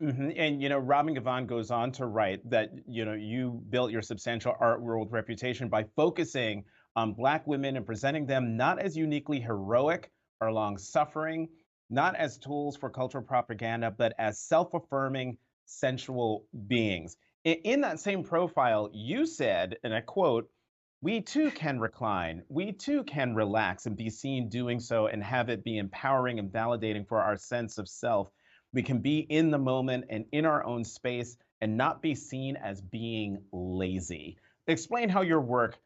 And Robin Givhan goes on to write that you built your substantial art world reputation by focusing on Black women and presenting them not as uniquely heroic or long suffering, not as tools for cultural propaganda, but as self-affirming, sensual beings. In that same profile, you said, and I quote, "We too can recline. We too can relax and be seen doing so and have it be empowering and validating for our sense of self. We can be in the moment and in our own space and not be seen as being lazy." Explain how your work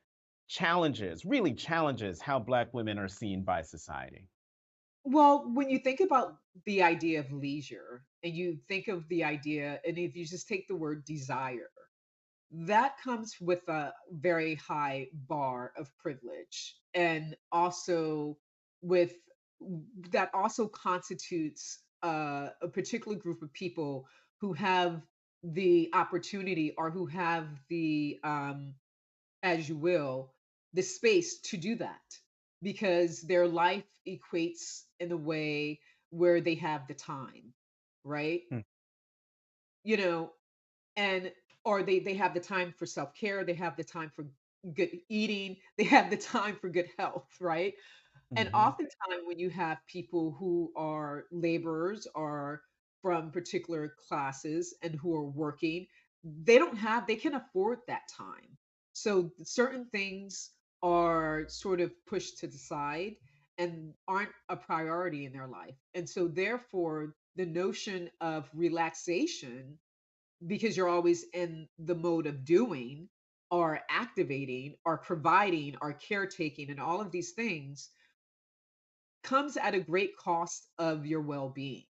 really challenges how Black women are seen by society. Well, when you think about the idea of leisure and you think of the idea, and if you just take the word desire, that comes with a very high bar of privilege. And also with that also constitutes a particular group of people who have the opportunity or who have the as you will, the space to do that because their life equates in a way where they have the time, right? Mm. You know, and or they have the time for self-care, they have the time for good eating, they have the time for good health, right? And Mhm. oftentimes when you have people who are laborers or from particular classes and who are working, they can afford that time. So certain things are sort of pushed to the side and aren't a priority in their life. And so therefore the notion of relaxation, because you're always in the mode of doing or activating or providing or caretaking and all of these things, comes at a great cost of your well-being,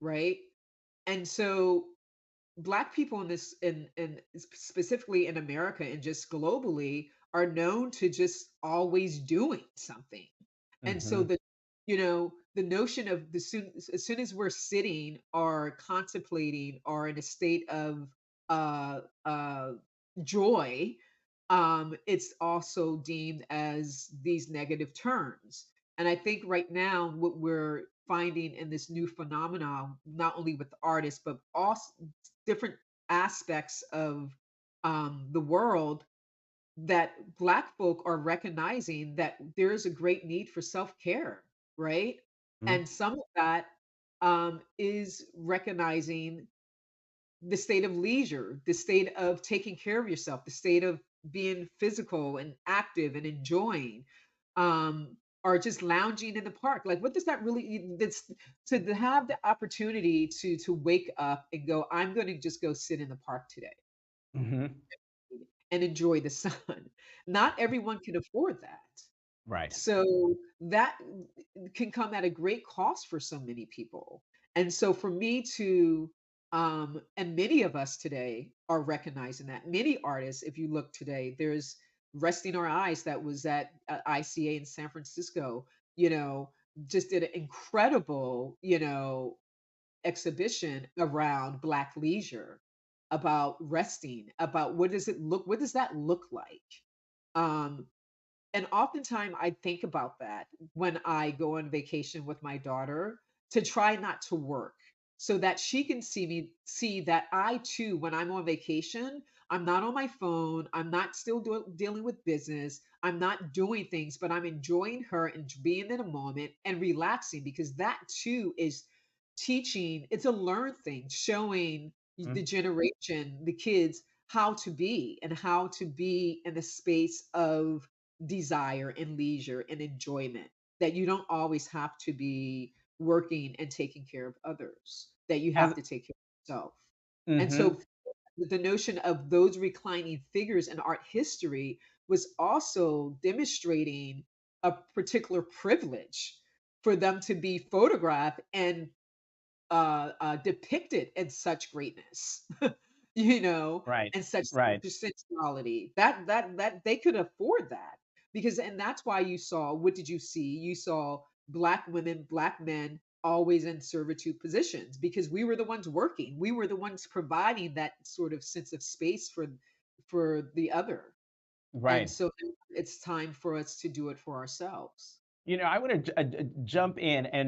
right? And so Black people in this in specifically in America and just globally are known to just always doing something. And so Mhm. the notion of as soon as we're sitting or contemplating or in a state of uh uh joy, it's also deemed as these negative terms. And I think right now what we're finding in this new phenomenon, not only with artists, but also different aspects of the world, that Black folk are recognizing that there is a great need for self-care, right? Mhm. And some of that is recognizing the state of leisure, the state of taking care of yourself, the state of being physical and active and enjoying, or just lounging in the park. Like, what does that really? That's to have the opportunity to wake up and go. I'm going to just go sit in the park today Mhm. and enjoy the sun. Not everyone can afford that. Right. So that can come at a great cost for so many people. And so for me to and many of us today are recognizing that. Many artists, if you look today, there's Resting Our Eyes that was at ICA in San Francisco, you know, just did an incredible, exhibition around Black leisure, about resting, about what does that look like? Um, and oftentimes I think about that when I go on vacation with my daughter, to try not to work so that she can see that I too, when I'm on vacation, I'm not on my phone, I'm not still dealing with business, I'm not doing things, but I'm enjoying her and being in a moment and relaxing, because that too is teaching. It's a learned thing, showing the Mm. generation, the kids, how to be in a space of desire and leisure and enjoyment, that you don't always have to be working and taking care of others, that you have As to take care of yourself. And so Mhm. the notion of those reclining figures in art history was also demonstrating a particular privilege for them to be photographed and depicted in such greatness, Right. and such Right. sensuality, that they could afford that. Because and that's why you saw, what did you see? You saw Black women, Black men always in servitude positions, because we were the ones working. We were the ones providing that sort of sense of space for the other. And Right. so it's time for us to do it for ourselves. I want to jump in and